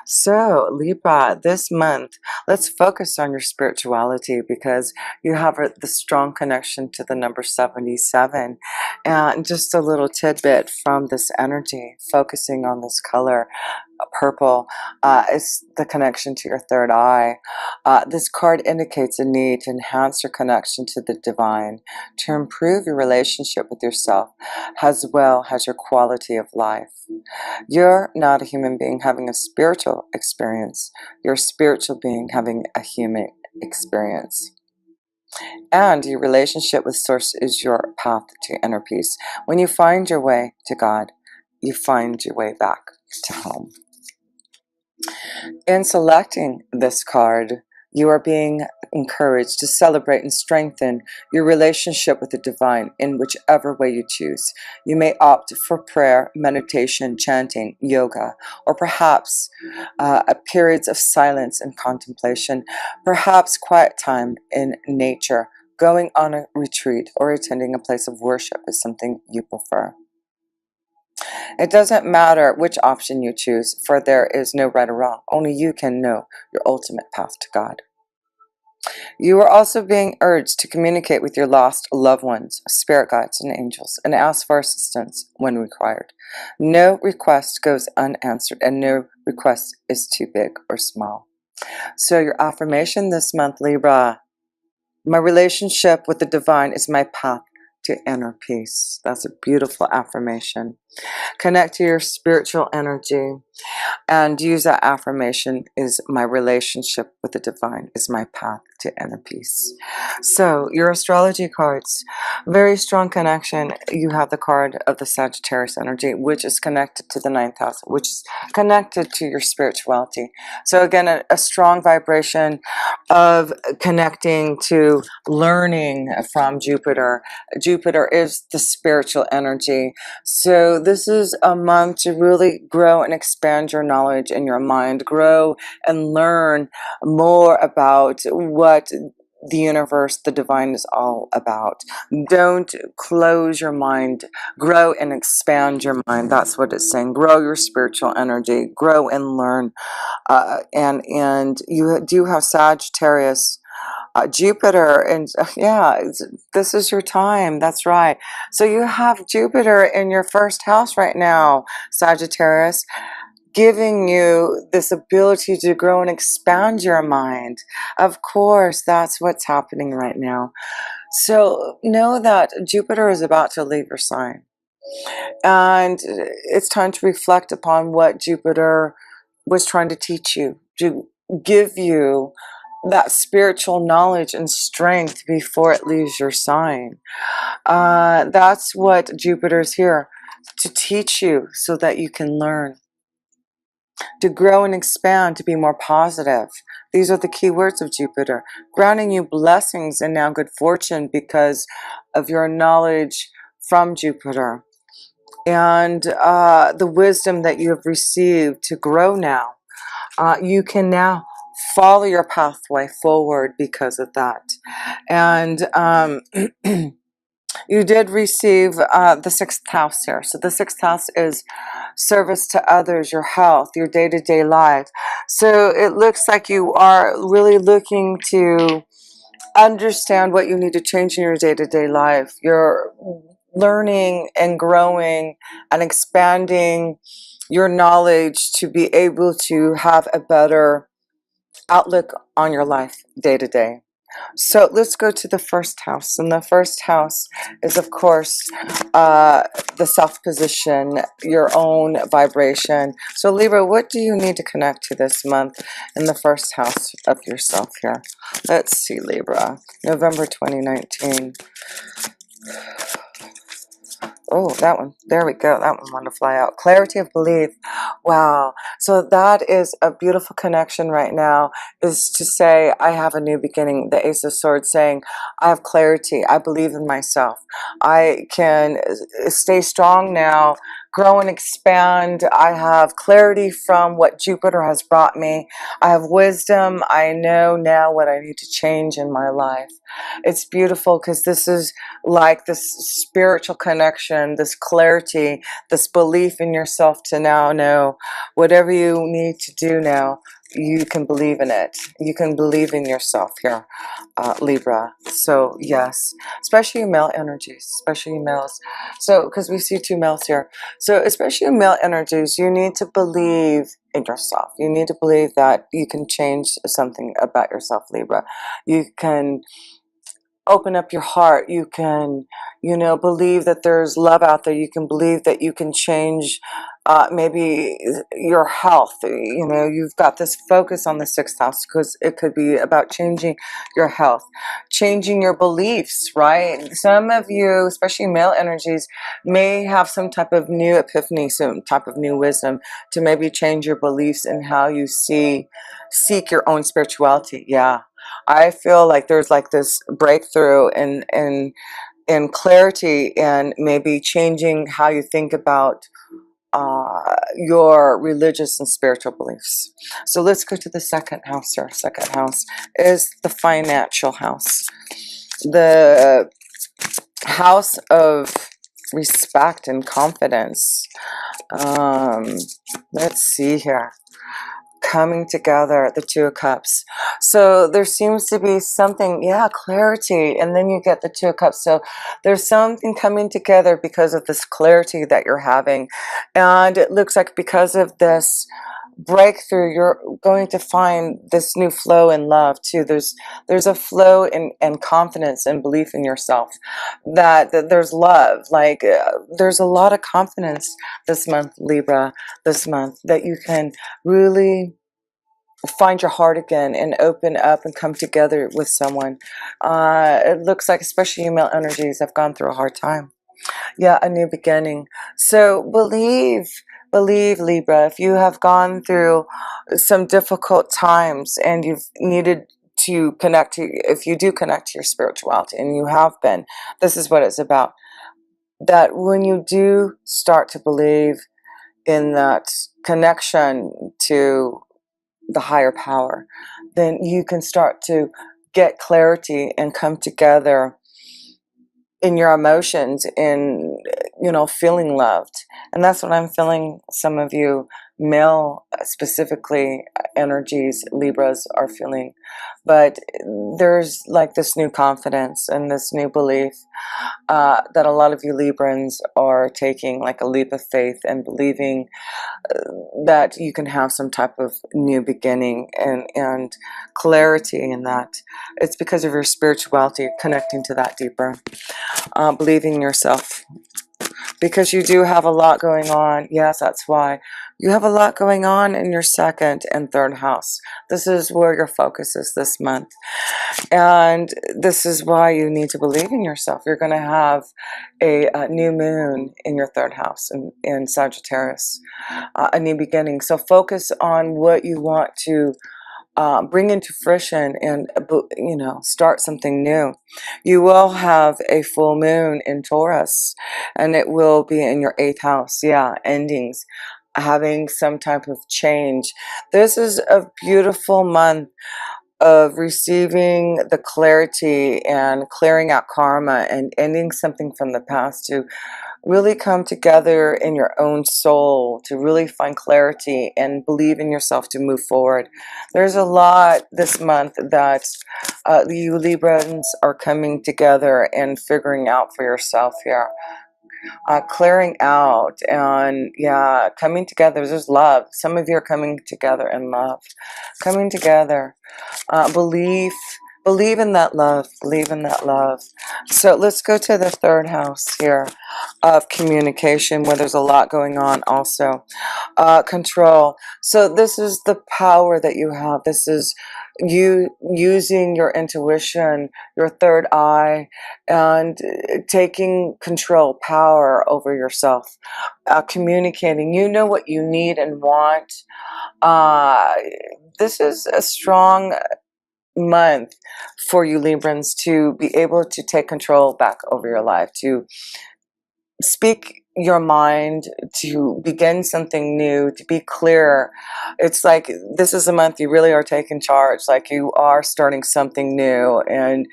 So, Libra, this month, let's focus on your spirituality because you have the strong connection to the number 77. And just a little tidbit from this energy, focusing on this color, purple, is the connection to your third eye. This card indicates a need to enhance your connection to the divine, to improve your relationship with yourself, as well as your quality of life. You're not a human being having a spiritual experience. You're a spiritual being having a human experience. And your relationship with Source is your path to inner peace. When you find your way to God, you find your way back to home. In selecting this card, you are being encouraged to celebrate and strengthen your relationship with the divine in whichever way you choose. You may opt for prayer, meditation, chanting, yoga, or perhaps periods of silence and contemplation, perhaps quiet time in nature. Going on a retreat or attending a place of worship is something you prefer. It doesn't matter which option you choose, for there is no right or wrong. Only you can know your ultimate path to God. You are also being urged to communicate with your lost loved ones, spirit guides, and angels, and ask for assistance when required. No request goes unanswered, and no request is too big or small. So your affirmation this month, Libra: my relationship with the divine is my path to inner peace. That's a beautiful affirmation. Connect to your spiritual energy and use that affirmation: is my relationship with the divine is my path to inner peace. So your astrology cards, very strong connection. You have the card of the Sagittarius energy, which is connected to the ninth house, which is connected to your spirituality. So again, a strong vibration of connecting to learning from Jupiter. Jupiter is the spiritual energy. So this is a month to really grow and expand your knowledge in your mind, grow and learn more about what the universe, the divine, is all about. Don't close your mind. Grow and expand your mind. That's what it's saying. Grow your spiritual energy. Grow and learn. And you do have Sagittarius, Jupiter, and yeah, this is your time. That's right. So you have Jupiter in your first house right now, Sagittarius, giving you this ability to grow and expand your mind. Of course, that's what's happening right now. So know that Jupiter is about to leave your sign, and it's time to reflect upon what Jupiter was trying to teach you, to give you that spiritual knowledge and strength before it leaves your sign. That's what Jupiter's here to teach you, so that you can learn, to grow and expand, to be more positive. These are the key words of Jupiter, granting you blessings and now good fortune because of your knowledge from Jupiter and the wisdom that you have received to grow now. You can now follow your pathway forward because of that. And you did receive the sixth house here. So the sixth house is service to others, your health, your day-to-day life. So it looks like you are really looking to understand what you need to change in your day-to-day life. You're learning and growing and expanding your knowledge to be able to have a better outlook on your life day to day. So let's go to the first house. And the first house is, of course, the self position, your own vibration. So Libra, what do you need to connect to this month in the first house of yourself here? Let's see, Libra, November 2019. Oh, that one. There we go. That one wanted to fly out. Clarity of belief. Wow. So that is a beautiful connection right now, is to say, I have a new beginning. The Ace of Swords saying, I have clarity. I believe in myself. I can stay strong now grow and expand. I have clarity from what Jupiter has brought me. I have wisdom. I know now what I need to change in my life. It's beautiful because this is like this spiritual connection, this clarity, this belief in yourself to now know whatever you need to do now, you can believe in it. You can believe in yourself here, Libra. So yes, especially male energies, especially males. So because we see two males here. So especially male energies, you need to believe in yourself. You need to believe that you can change something about yourself, Libra. You can open up your heart. You can, believe that there's love out there. You can believe that you can change maybe your health. You've got this focus on the sixth house because it could be about changing your health, changing your beliefs, right? Some of you, especially male energies, may have some type of new epiphany, some type of new wisdom to maybe change your beliefs and how you seek your own spirituality. Yeah. I feel like there's like this breakthrough in clarity and maybe changing how you think about your religious and spiritual beliefs. So let's go to the second house here. Second house is the financial house. The house of respect and confidence. Let's see here. Coming together, the Two of Cups. So there seems to be something, clarity, and then you get the Two of Cups. So there's something coming together because of this clarity that you're having, and it looks like because of this breakthrough, you're going to find this new flow in love too. There's a flow in confidence and belief in yourself, that there's love, like there's a lot of confidence this month, Libra, this month, that you can really find your heart again and open up and come together with someone. It looks like especially you male energies have gone through a hard time. Yeah, a new beginning. So believe Libra, if you have gone through some difficult times and you've needed to connect to, if you do connect to your spirituality, and you have been, this is what it's about. That when you do start to believe in that connection to the higher power, then you can start to get clarity and come together in your emotions, in feeling loved. And that's what I'm feeling some of you male specifically energies, Libras, are feeling. But there's like this new confidence and this new belief that a lot of you Librans are taking, like a leap of faith and believing that you can have some type of new beginning and clarity in that. It's because of your spirituality, connecting to that deeper, believing in yourself, because you do have a lot going on. Yes, that's why you have a lot going on in your second and third house. This is where your focus is this month, and this is why you need to believe in yourself. You're going to have a new moon in your third house in Sagittarius, a new beginning. So focus on what you want to bring into fruition and start something new. You will have a full moon in Taurus, and it will be in your 8th house. Yeah, endings, having some type of change. This is a beautiful month of receiving the clarity and clearing out karma and ending something from the past to really come together in your own soul, to really find clarity and believe in yourself to move forward. There's a lot this month that you Librans are coming together and figuring out for yourself here. Clearing out and coming together. There's love. Some of you are coming together in love, coming together. Believe in that love. Believe in that love. So let's go to the third house here of communication, where there's a lot going on also. Control. So this is the power that you have. This is you using your intuition, your third eye, and taking control, power over yourself, communicating. You know what you need and want. This is a strong month for you Librans to be able to take control back over your life, to speak your mind to begin something new, to be clear. It's like this is a month you really are taking charge, like you are starting something new, and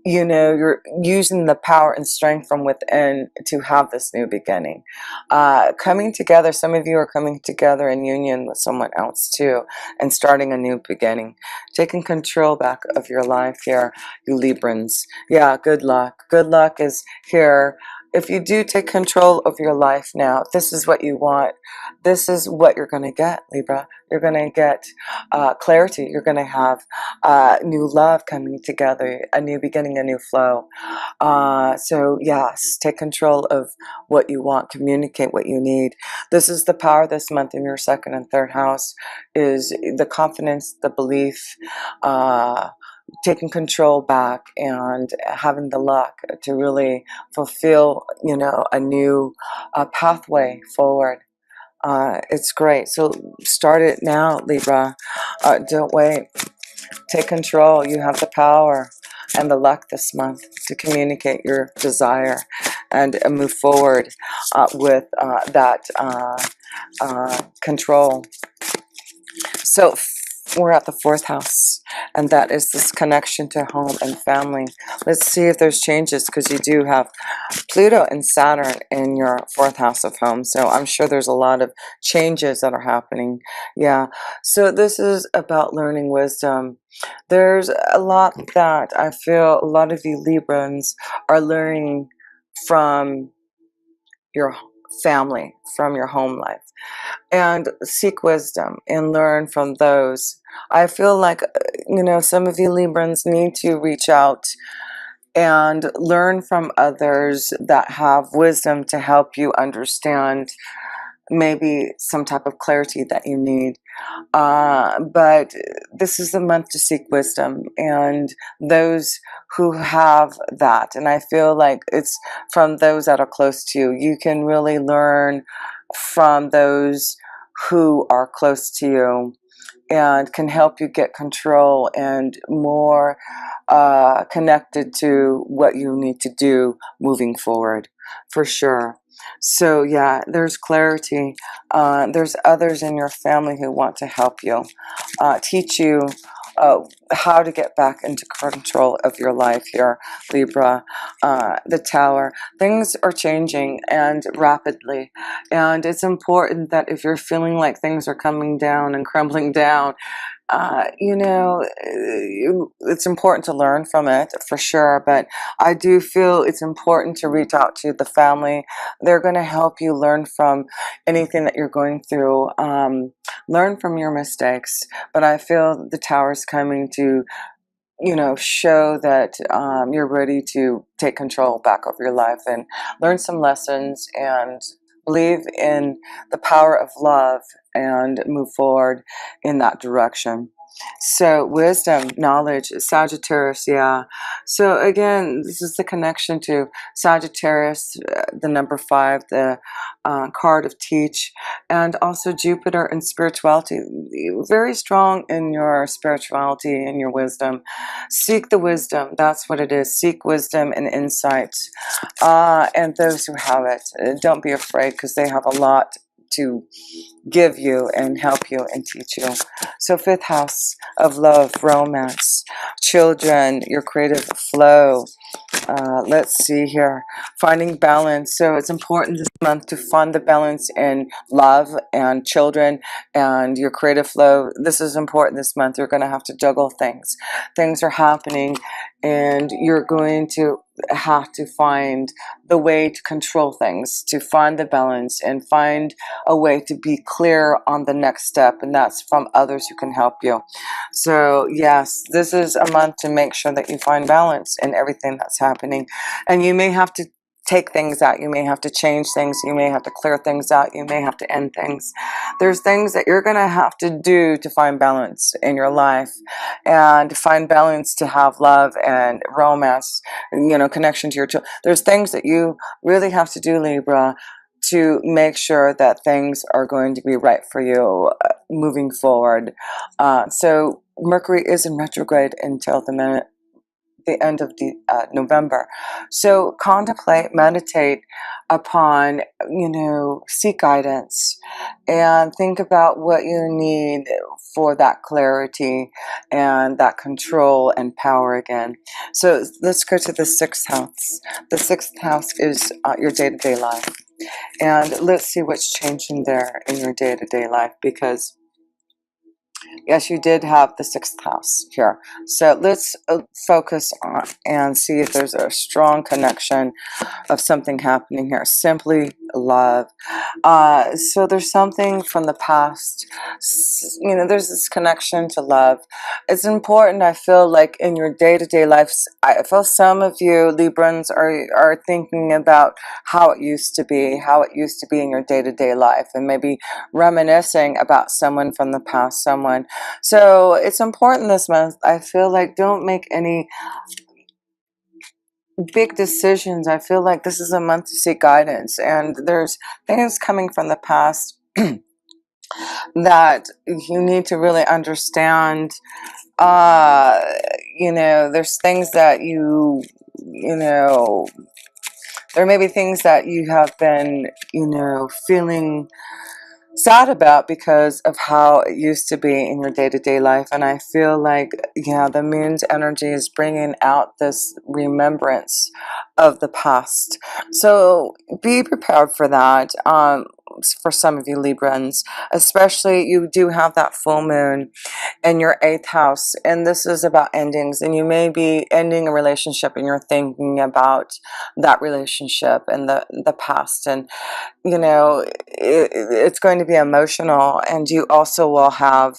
you know, you're using the power and strength from within to have this new beginning. Coming together, some of you are coming together in union with someone else too, and starting a new beginning. Taking control back of your life here, you Librans. Yeah, good luck. Good luck is here. If you do take control of your life now, this is what you want. This is what you're going to get, Libra. You're going to get clarity. You're going to have new love coming together, a new beginning, a new flow. So yes, take control of what you want, communicate what you need. This is the power this month in your second and third house, is the confidence, the belief, taking control back and having the luck to really fulfill, you know, a new pathway forward. It's great. So start it now, Libra. Don't wait. Take control. You have the power and the luck this month to communicate your desire and move forward with that control. So we're at the fourth house, and that is this connection to home and family. Let's see if there's changes, because you do have Pluto and Saturn in your fourth house of home. So I'm sure there's a lot of changes that are happening. Yeah. So this is about learning wisdom. There's a lot that I feel a lot of you Librans are learning from your family, from your home life, and seek wisdom and learn from those. I feel like, you know, some of you Librans need to reach out and learn from others that have wisdom to help you understand maybe some type of clarity that you need. But this is the month to seek wisdom, and those who have that, and I feel like it's from those that are close to you. You can really learn from those who are close to you and can help you get control and more connected to what you need to do moving forward, for sure. So yeah, there's clarity. There's others in your family who want to help you, teach you how to get back into control of your life here, Libra. The Tower. Things are changing and rapidly, and it's important that if you're feeling like things are coming down and crumbling down, you know, it's important to learn from it for sure, but I do feel it's important to reach out to the family. They're going to help you learn from anything that you're going through, learn from your mistakes, but I feel the Tower's coming to, you know, show that you're ready to take control back of your life and learn some lessons and believe in the power of love and move forward in that direction. So wisdom, knowledge, Sagittarius, yeah. So again, this is the connection to Sagittarius, the number 5, the card of teach, and also Jupiter and spirituality. Very strong in your spirituality and your wisdom. Seek the wisdom. That's what it is. Seek wisdom and insight. And those who have it, don't be afraid, because they have a lot to give you and help you and teach you. So fifth house of love, romance, children, your creative flow. Let's see here, finding balance. So it's important this month to find the balance in love and children and your creative flow. This is important this month. You're going to have to juggle things. Things are happening, and you're going to have to find the way to control things, to find the balance and find a way to be clear on the next step, and that's from others who can help you. So yes, this is a month to make sure that you find balance in everything that's happening, and you may have to take things out, you may have to change things, you may have to clear things out, you may have to end things. There's things that you're going to have to do to find balance in your life, and find balance to have love and romance, you know, connection to your children. There's things that you really have to do, Libra, to make sure that things are going to be right for you moving forward. So Mercury is in retrograde until the end of November. So contemplate, meditate upon, seek guidance and think about what you need for that clarity and that control and power again. So let's go to the sixth house. The sixth house is your day-to-day life. And let's see what's changing there in your day-to-day life, because yes, you did have the sixth house here. So let's focus on and see if there's a strong connection of something happening here. Simply love. So there's something from the past. There's this connection to love. It's important, I feel like, in your day-to-day lives. I feel some of you Librans are thinking about how it used to be in your day-to-day life, and maybe reminiscing about someone from the past, someone. So it's important this month, I feel like, don't make any big decisions. I feel like this is a month to seek guidance, and there's things coming from the past that you need to really understand. There's things that there may be things that you have been, feeling sad about because of how it used to be in your day-to-day life. And I feel like, the moon's energy is bringing out this remembrance of the past. So be prepared for that. For some of you Librans, especially, you do have that full moon in your eighth house, and this is about endings, and you may be ending a relationship and you're thinking about that relationship and the past, and it's going to be emotional. And you also will have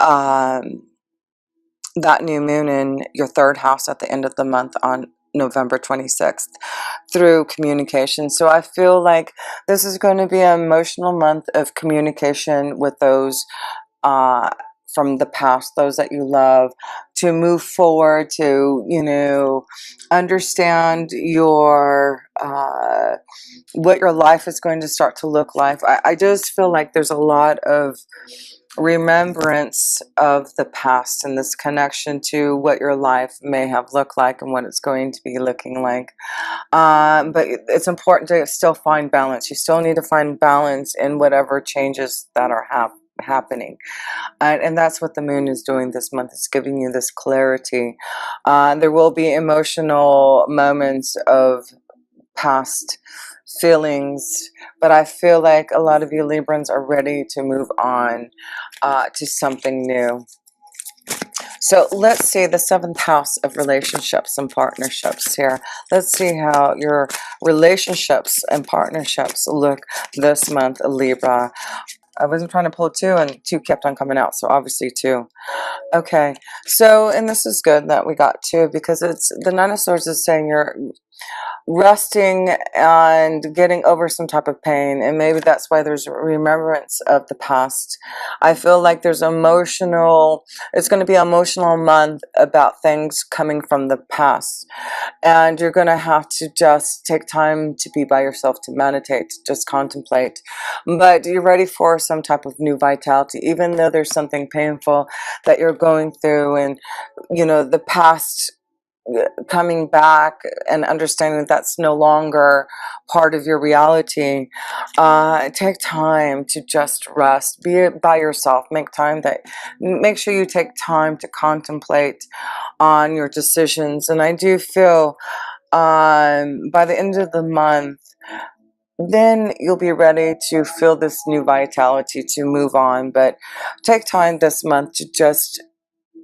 that new moon in your third house at the end of the month on November 26th through communication. So I feel like this is going to be an emotional month of communication with those from the past, those that you love, to move forward, to understand your what your life is going to start to look like. I just feel like there's a lot of remembrance of the past and this connection to what your life may have looked like and what it's going to be looking like. But it's important to still find balance. You still need to find balance in whatever changes that are happening. And that's what the moon is doing this month. It's giving you this clarity. There will be emotional moments of past feelings, but I feel like a lot of you Librans are ready to move on to something new. So let's see the seventh house of relationships and partnerships here. Let's see how your relationships and partnerships look this month, Libra. I wasn't trying to pull two, and two kept on coming out, so obviously two. Okay, so, and this is good that we got two, because it's the Nine of Swords is saying you're resting and getting over some type of pain, and maybe that's why there's remembrance of the past. I feel like there's it's going to be an emotional month about things coming from the past, and you're going to have to just take time to be by yourself, to meditate, to just contemplate. But you're ready for some type of new vitality, even though there's something painful that you're going through, and the past coming back and understanding that that's no longer part of your reality. Take time to just rest, be by yourself, make sure you take time to contemplate on your decisions. And I do feel by the end of the month, then you'll be ready to feel this new vitality to move on. But take time this month to just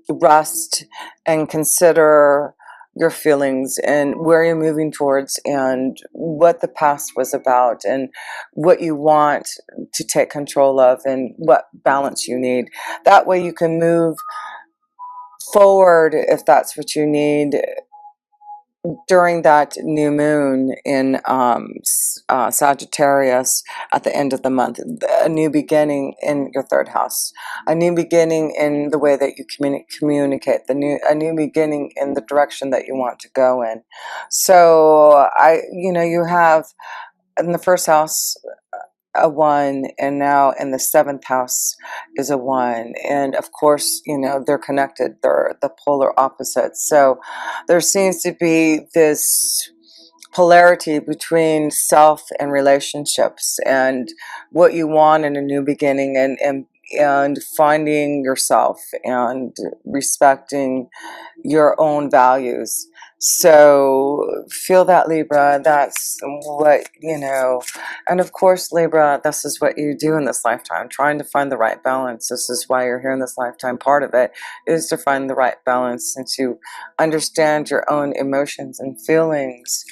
rest and consider your feelings and where you're moving towards and what the past was about and what you want to take control of and what balance you need. That way you can move forward if that's what you need during that new moon in Sagittarius at the end of the month. A new beginning in your third house, a new beginning in the way that you communicate, a new beginning in the direction that you want to go in. So you have in the first house a 1, and now in the 7th house is a 1, and of course, you know, they're connected, they're the polar opposites. So there seems to be this polarity between self and relationships, and what you want in a new beginning, and finding yourself and respecting your own values. So feel that, Libra. That's what, you know. And of course, Libra, this is what you do in this lifetime, trying to find the right balance. This is why you're here in this lifetime. Part of it is to find the right balance and to understand your own emotions and feelings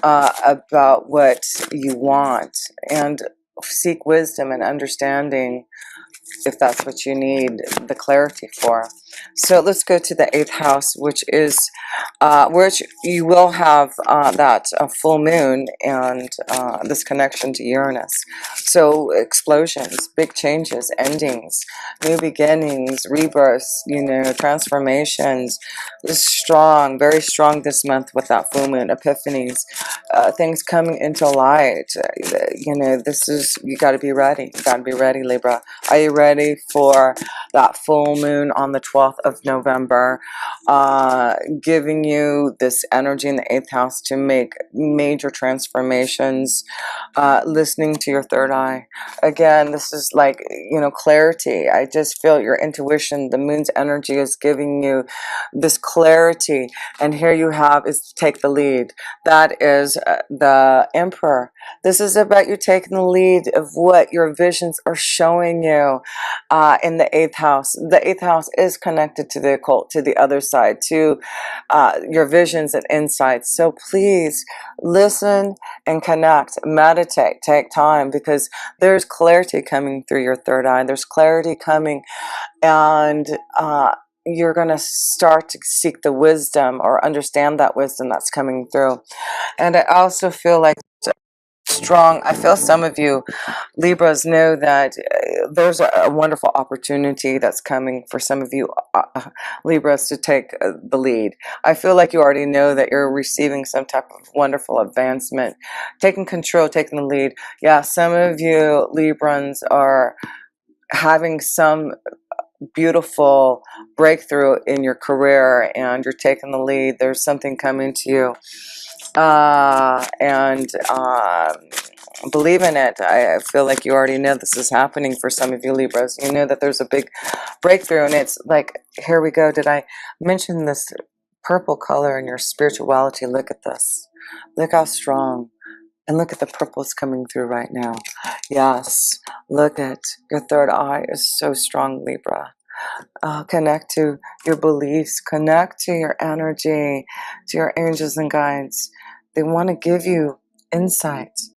about what you want, and seek wisdom and understanding if that's what you need the clarity for. So let's go to the 8th house, which you will have that full moon, and this connection to Uranus. So explosions, big changes, endings, new beginnings, rebirths, you know, transformations. This is strong, very strong this month with that full moon, epiphanies, things coming into light. You know, this is, you got to be ready. You got to be ready, Libra. Are you ready for that full moon on the 12th of November, giving you this energy in the 8th house to make major transformations, listening to your third eye? Again, this is like, you know, clarity. I just feel your intuition. The moon's energy is giving you this clarity, and here you have is take the lead. That is the Emperor. This is about you taking the lead of what your visions are showing you in the 8th house. The 8th house is connected to the occult, to the other side, to your visions and insights. So please listen and connect, meditate, take time, because there's clarity coming through your third eye. There's clarity coming, and you're going to start to seek the wisdom or understand that wisdom that's coming through. And I also feel like strong, I feel some of you Libras know that there's a wonderful opportunity that's coming for some of you Libras to take the lead. I feel like you already know that you're receiving some type of wonderful advancement, taking control, taking the lead. Yeah, some of you Librans are having some beautiful breakthrough in your career, and you're taking the lead. There's something coming to you, and believe in it. I feel like you already know this is happening for some of you Libras. You know that there's a big breakthrough, and it's like, here we go. Did I mention this purple color in your spirituality? Look at this. Look how strong. And look at the purples coming through right now. Yes, look at your third eye is so strong, Libra. Connect to your beliefs, connect to your energy, to your angels and guides. They want to give you insights.